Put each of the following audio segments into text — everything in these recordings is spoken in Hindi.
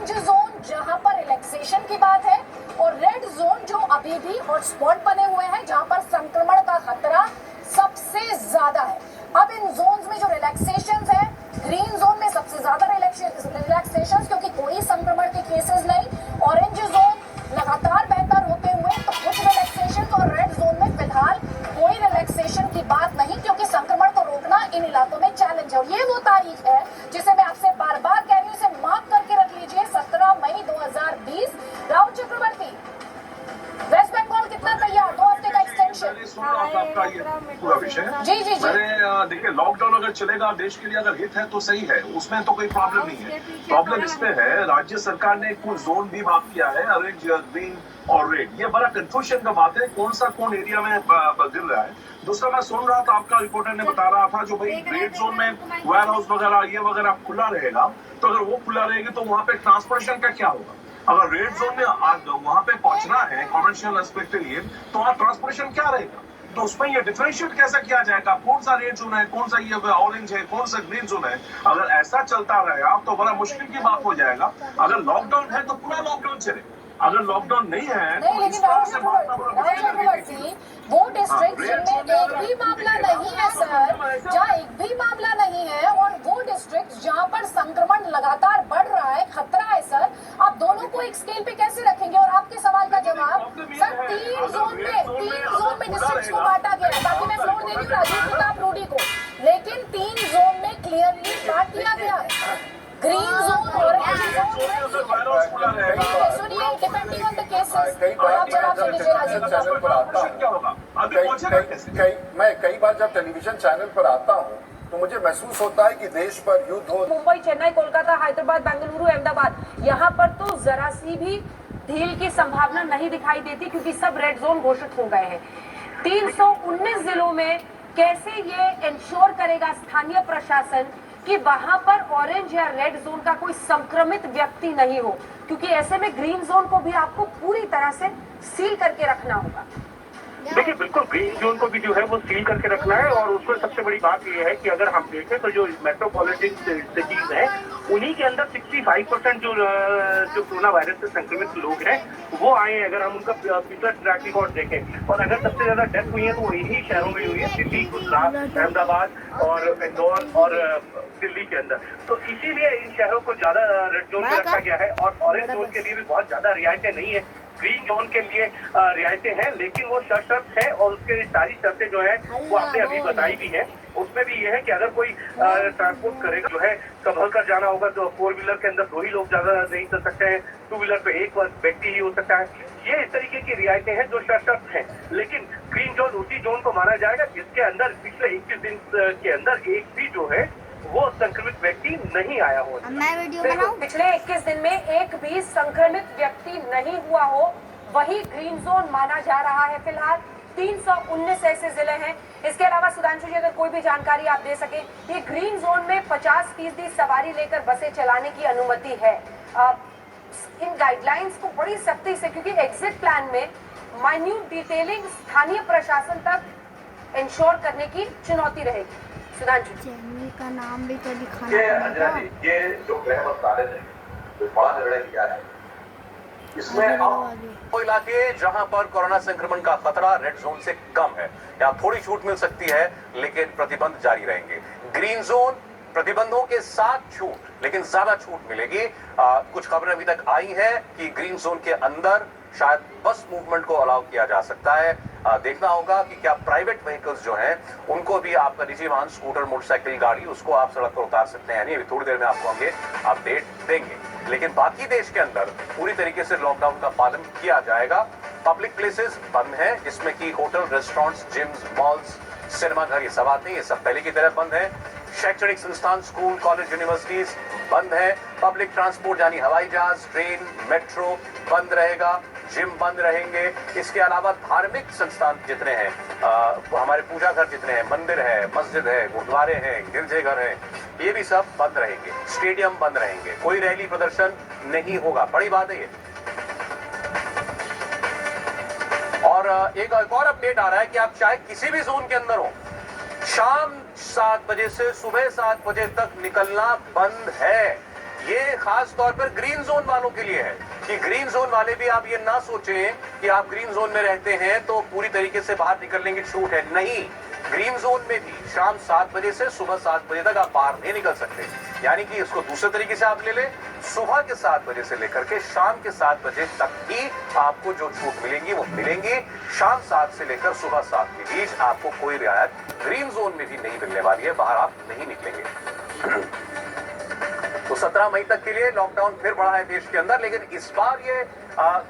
ऑरेंज जोन जहां पर रिलैक्सेशन की बात है और रेड जोन जो अभी भी हॉटस्पॉट बने हुए हैं जहां पर संक्रमण का खतरा सबसे ज्यादा है। अब इन जोन्स में जो रिलैक्सेशन है, ग्रीन जोन में सबसे ज्यादा रिलैक्सेशन क्योंकि कोई संक्रमण के केसेस नहीं, ऑरेंज जोन लगातार बेहतर होते हुए तो कुछ रिलैक्सेशन, और रेड जोन में फिलहाल कोई रिलैक्सेशन की बात नहीं क्योंकि संक्रमण को रोकना इन इलाकों में चैलेंज है। और ये वो तारीख है जिसे मैं आपसे बार बार कह रही हूँ, इसे मार्क करके रख लीजिए, 17 मई 2020। राहुल चक्रवर्ती, वेस्ट बंगाल कितना तैयार, 2 हफ्ते का एक्सटेंशन। आपका ये पूरा विषय जी जी जी। मैंने देखिए लॉकडाउन अगर चलेगा देश के लिए अगर हित है तो सही है, उसमें तो कोई प्रॉब्लम नहीं है। प्रॉब्लम इसमें है राज्य सरकार ने कुछ जोन भी भाग किया है, ऑरेंज, ग्रीन और रेड। ये बड़ा कंफ्यूजन का बात है, कौन सा कौन एरिया में गिर रहा है। दूसरा मैं सुन रहा था आपका रिपोर्टर ने बता रहा था जो भाई रेड जोन में वेयर हाउस वगैरह ये वगैरह खुला रहेगा, तो अगर वो खुला रहेगी तो वहाँ पे ट्रांसपोर्टेशन का क्या होगा। अगर रेड जोन में वहां पे पहुंचना है कॉमर्शियल एस्पेक्ट के लिए तो वहाँ ट्रांसपोर्टेशन क्या रहेगा, तो उसमें ये डिफरेंशिएट कैसे किया जाएगा, कौन सा रेड जोन है, कौन सा ये ऑरेंज है, कौन सा ग्रीन जोन है। अगर ऐसा चलता रहेगा तो बड़ा मुश्किल की बात हो जाएगा। अगर लॉकडाउन है तो पूरा लॉकडाउन चले, अगर लॉकडाउन नहीं है नहीं, तो लेकिन वो डिस्ट्रिक्ट जिनमें एक भी मामला नहीं है सर, जहाँ एक भी मामला नहीं है, और वो डिस्ट्रिक्ट जहाँ पर संक्रमण लगातार बढ़ रहा है, खतरा है सर, आप दोनों को एक स्केल पे कैसे रखेंगे। और आपके सवाल का जवाब सर, तीन जोन में डिस्ट्रिक्ट को बांटा गया है। बाकी मैं फ्लोर दे रही हूँ राजीव प्रताप रूडी को, लेकिन 3 जोन में क्लियरली बांट दिया गया है। ग्रीन जोन, ऑरेंज जोन, सुनिए, डिपेंडिंग ऑन द केसेस। आप जवाब दे दीजिए राजीव प्रताप। मैं कई बार जब टेलीविजन चैनल पर आता हूँ तो मुझे महसूस होता है कि देश पर युद्ध हो। मुंबई, चेन्नई, कोलकाता, हैदराबाद, बेंगलुरु, अहमदाबाद, यहाँ पर तो जरा सी भी ढील की संभावना नहीं दिखाई देती क्योंकि सब रेड जोन घोषित हो गए हैं। 319 जिलों में कैसे ये इंश्योर करेगा स्थानीय प्रशासन कि वहां पर ऑरेंज या रेड जोन का कोई संक्रमित व्यक्ति नहीं हो, क्योंकि ऐसे में ग्रीन जोन को भी आपको पूरी तरह से सील करके रखना होगा। देखिए बिल्कुल ग्रीन जोन को भी जो है वो सील करके रखना है, और उसमें सबसे बड़ी बात ये है कि अगर हम देखें तो जो मेट्रोपॉलिटन सिटीज हैं उन्हीं के अंदर 65% जो कोरोना वायरस से संक्रमित लोग हैं वो आए हैं। अगर हम उनका पिछला ट्रैक रिकॉर्ड देखें, और अगर सबसे ज्यादा डेथ हुई है तो वो इन्हीं शहरों में हुई है, दिल्ली, गुजरात, अहमदाबाद और इंदौर और दिल्ली के अंदर। तो इसीलिए इन शहरों को ज्यादा रेड जोन में रखा गया है, और ऑरेंज जोन के लिए भी बहुत ज्यादा रियायतें नहीं है। ग्रीन जोन के लिए रियायतें हैं, लेकिन वो शर्त है, और उसके सारी शर्तें जो है वो आपने अभी बताई भी है। उसमें भी ये है कि अगर कोई ट्रांसपोर्ट करेगा जो है संभल कर जाना होगा, तो 4 व्हीलर के अंदर 2 ही लोग ज्यादा नहीं चल सकते हैं, 2 व्हीलर पे 1 व्यक्ति ही हो सकता है। ये इस तरीके की रियायतें हैं जो शर्त हैं। लेकिन ग्रीन जोन उसी जोन को माना जाएगा जिसके अंदर पिछले 21 दिन के अंदर एक भी जो है वो संक्रमित व्यक्ति नहीं आया हो। पिछले 21 दिन में एक भी संक्रमित व्यक्ति नहीं हुआ हो, वही ग्रीन जोन माना जा रहा है। फिलहाल 319 ऐसे जिले हैं। इसके अलावा सुधांशु जी अगर कोई भी जानकारी आप दे सके, ये ग्रीन जोन में 50% सवारी लेकर बसें चलाने की अनुमति है। इन गाइडलाइंस को बड़ी सख्ती से, क्योंकि एग्जिट प्लान में माइन्यूट डिटेलिंग स्थानीय प्रशासन तक इंश्योर करने की चुनौती रहेगी। सुधांशु चैनल का नाम भी तो दिखाना पड़ेगा। ये जो गृह मंत्रालय ने जो बड़ा निर्णय किया है, इसमें वो इलाके जहां पर कोरोना संक्रमण का खतरा रेड जोन से कम है, यहाँ थोड़ी छूट मिल सकती है, लेकिन प्रतिबंध जारी रहेंगे। ग्रीन जोन प्रतिबंधों के साथ छूट, लेकिन ज्यादा छूट मिलेगी। कुछ खबरें अभी तक आई हैं कि ग्रीन जोन के अंदर शायद बस मूवमेंट को अलाउ किया जा सकता है। देखना होगा कि क्या प्राइवेट व्हीकल्स जो हैं उनको भी आपका निजी वाहन, स्कूटर, मोटरसाइकिल, गाड़ी, उसको आप सड़क पर उतार सकते हैं। नहीं, अभी थोड़ी देर में आपको आगे अपडेट देंगे। लेकिन बाकी देश के अंदर पूरी तरीके से लॉकडाउन का पालन किया जाएगा। पब्लिक प्लेसेस बंद हैं, जिसमें कि hotel, restaurants, gyms, malls, cinema घर, ये सब आते हैं, ये सब पहले की तरह बंद है। शैक्षणिक संस्थान, स्कूल, कॉलेज, यूनिवर्सिटीज बंद है। पब्लिक ट्रांसपोर्ट यानी हवाई जहाज, ट्रेन, मेट्रो बंद रहेगा। जिम बंद रहेंगे। इसके अलावा धार्मिक संस्थान जितने हैं, हमारे पूजा घर जितने हैं, मंदिर है, मस्जिद है, गुरुद्वारे हैं, गिरजेघर हैं, ये भी सब बंद रहेंगे। स्टेडियम बंद रहेंगे। कोई रैली प्रदर्शन नहीं होगा। बड़ी बात है ये। और एक और अपडेट आ रहा है कि आप चाहे किसी भी जोन के अंदर हो, शाम 7 बजे से सुबह 7 बजे तक निकलना बंद है। ये खास तौर पर ग्रीन जोन वालों के लिए है कि ग्रीन जोन वाले भी आप ये ना सोचें कि आप ग्रीन जोन में रहते हैं तो पूरी तरीके से बाहर निकलने की छूट है। नहीं, ग्रीन जोन में भी शाम 7 बजे से सुबह 7 बजे तक आप बाहर नहीं निकल सकते। यानी कि इसको दूसरे तरीके से आप ले लें, सुबह के 7 बजे से लेकर के शाम के 7 बजे तक ही आपको जो छूट मिलेंगी वो मिलेंगी। शाम 7 से लेकर सुबह 7 के बीच आपको कोई रियायत ग्रीन जोन में भी नहीं मिलने वाली है, बाहर आप नहीं निकलेंगे। तो 17 मई तक के लिए लॉकडाउन फिर बढ़ा है देश के अंदर, लेकिन इस बार ये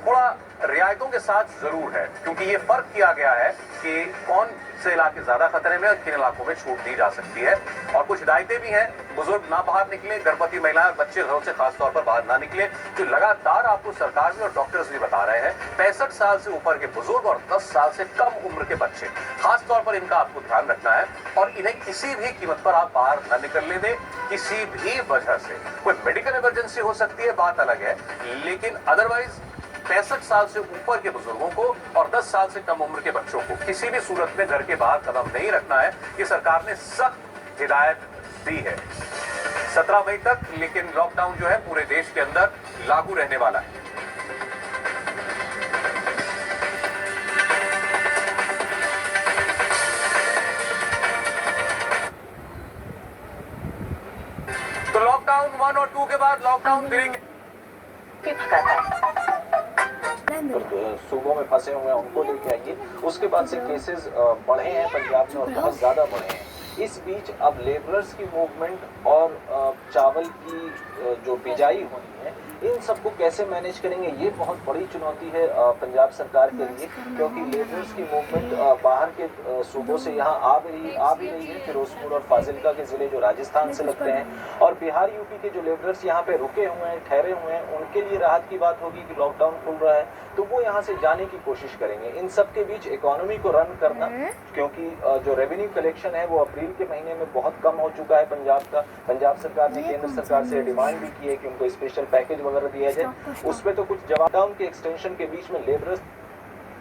थोड़ा रियायतों के साथ जरूर है, क्योंकि ये फर्क किया गया है कि कौन से इलाके ज्यादा खतरे में और किन इलाकों में छूट दी जा सकती है। और कुछ हिदायतें भी हैं, बुजुर्ग ना बाहर निकले, गर्भवती महिलाएं और बच्चे घरों से खासतौर पर बाहर ना निकले। जो लगातार आपको सरकार भी और डॉक्टर्स भी बता रहे हैं, 65 साल से ऊपर के बुजुर्ग और 10 साल से कम उम्र के बच्चे, खासतौर पर इनका आपको ध्यान रखना है और इन्हें किसी भी कीमत पर आप बाहर न निकलने दें। किसी भी वजह से कोई मेडिकल इमरजेंसी हो सकती है, बात अलग है, लेकिन अदरवाइज 65 साल से ऊपर के बुजुर्गों को और 10 साल से कम उम्र के बच्चों को किसी भी सूरत में घर के बाहर कदम नहीं रखना है। ये सरकार ने सख्त हिदायत दी है 17 मई तक, लेकिन लॉकडाउन जो है पूरे देश के अंदर लागू रहने वाला है। तो लॉकडाउन 1 और 2 के बाद लॉकडाउन 3 सूबों में फंसे हुए हैं उनको लेके आइए। उसके बाद से केसेस बढ़े हैं पंजाब में और बहुत ज़्यादा बढ़े हैं। इस बीच अब लेबरर्स की मूवमेंट और चावल की जो बिजाई होनी है, इन सबको कैसे मैनेज करेंगे, ये बहुत बड़ी चुनौती है पंजाब सरकार के लिए, क्योंकि लेबरर्स की मूवमेंट बाहर के सूबों से यहाँ आ भी रही है। फिरोजपुर और फाजिलका के ज़िले जो राजस्थान से लगते हैं और बिहार यूपी के जो लेबरर्स यहाँ पे रुके हुए हैं, ठहरे हुए हैं, उनके लिए राहत की बात होगी कि लॉकडाउन खुल रहा है तो वो यहाँ से जाने की कोशिश करेंगे। इन सब के बीच इकोनॉमी को रन करना, क्योंकि जो रेवेन्यू कलेक्शन है वो अप्रैल के महीने में बहुत कम हो चुका है पंजाब का। पंजाब सरकार ने केंद्र सरकार से डिमांड भी की है कि उनको स्पेशल पैकेज वगैरह दिया जाए, उस पर तो कुछ जवाब। लॉकडाउन के एक्सटेंशन के बीच में लेबरर्स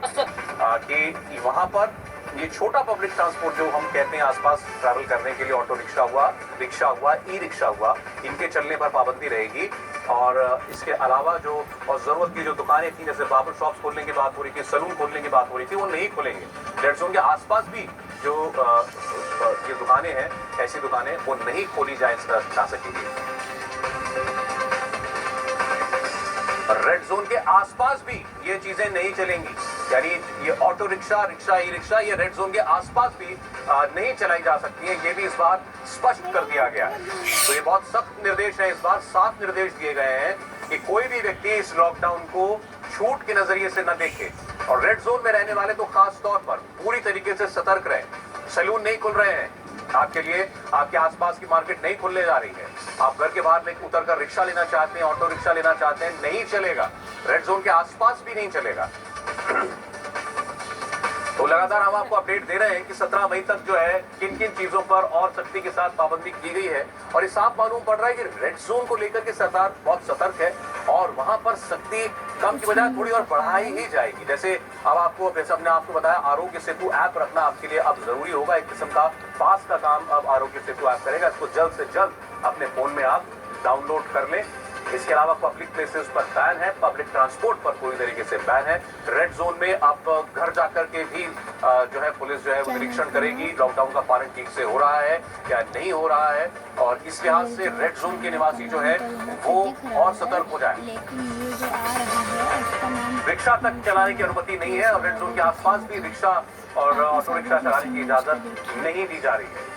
कि वहां पर ये छोटा पब्लिक ट्रांसपोर्ट जो हम कहते हैं आसपास ट्रैवल करने के लिए, ऑटो रिक्शा हुआ, ई रिक्शा हुआ, इनके चलने पर पाबंदी रहेगी। और इसके अलावा जो और जरूरत की जो दुकानें थी, जैसे बार्बर शॉप्स खोलने की बात हो रही थी, सलून खोलने की बात हो रही थी, वो नहीं खुलेंगे। रेड जोन के आसपास भी जो ये दुकानें हैं, ऐसी दुकानें वो नहीं खोली जा सकेंगी। रेड जोन के आसपास भी ये चीजें नहीं चलेंगी, यानी ये ऑटो रिक्शा, ई रिक्शा, ये रेड जोन के आसपास भी नहीं चलाई जा सकती है। ये भी इस बार स्पष्ट कर दिया गया है। तो ये बहुत सख्त निर्देश है, इस बार साफ निर्देश दिए गए हैं कि कोई भी व्यक्ति इस लॉकडाउन को छूट के नजरिए से न देखे। और रेड जोन में रहने वाले तो खास तौर पर पूरी तरीके से सतर्क रहे। सैलून नहीं खुल रहे हैं आपके लिए, आपके आसपास की मार्केट नहीं खुलने जा रही है। आप घर के बाहर उतर कर रिक्शा लेना चाहते हैं, ऑटो रिक्शा लेना चाहते हैं, नहीं चलेगा। रेड जोन के आसपास भी नहीं चलेगा। तो लगातार हम आपको अपडेट दे रहे हैं कि 17 मई तक जो है किन किन चीजों पर और सख्ती के साथ पाबंदी की गई है। और ये साफ मालूम पड़ रहा है कि रेड जोन को लेकर के सरकार बहुत सतर्क है और वहां पर सख्ती कम की बजाय थोड़ी और बढ़ाई ही जाएगी। जैसे अब आपको, जैसे हमने आपको बताया, आरोग्य सेतु ऐप रखना आपके लिए अब जरूरी होगा। एक किस्म का पास का काम अब आरोग्य सेतु ऐप करेगा। इसको जल्द से जल्द अपने फोन में आप डाउनलोड कर लें। इसके अलावा पब्लिक प्लेसेस पर बैन है, पब्लिक ट्रांसपोर्ट पर पूरी तरीके से बैन है। रेड जोन में आप घर जाकर के भी जो है पुलिस जो है वो निरीक्षण करेगी लॉकडाउन का पालन ठीक से हो रहा है या नहीं हो रहा है। और इस लिहाज से रेड जोन के निवासी जो है वो और सतर्क हो जाए। रिक्शा तक चलाने की अनुमति नहीं है और रेड जोन के आसपास भी रिक्शा और ऑटो रिक्शा चलाने की इजाजत नहीं दी जा रही है।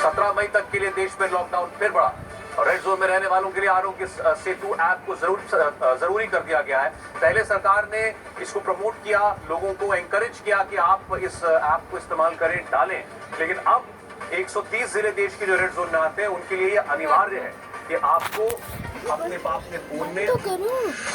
17 मई तक के लिए देश में लॉकडाउन फिर बढ़ा और रेड जोन में रहने वालों के लिए आरोग्य सेतु ऐप को जरूरी कर दिया गया है। पहले सरकार ने इसको प्रमोट किया, लोगों को एंकरेज किया कि आप इस ऐप को इस्तेमाल करें, डालें, लेकिन अब 130 जिले देश के जो रेड जोन में आते हैं उनके लिए ये अनिवार्य है कि आपको अपने फोन में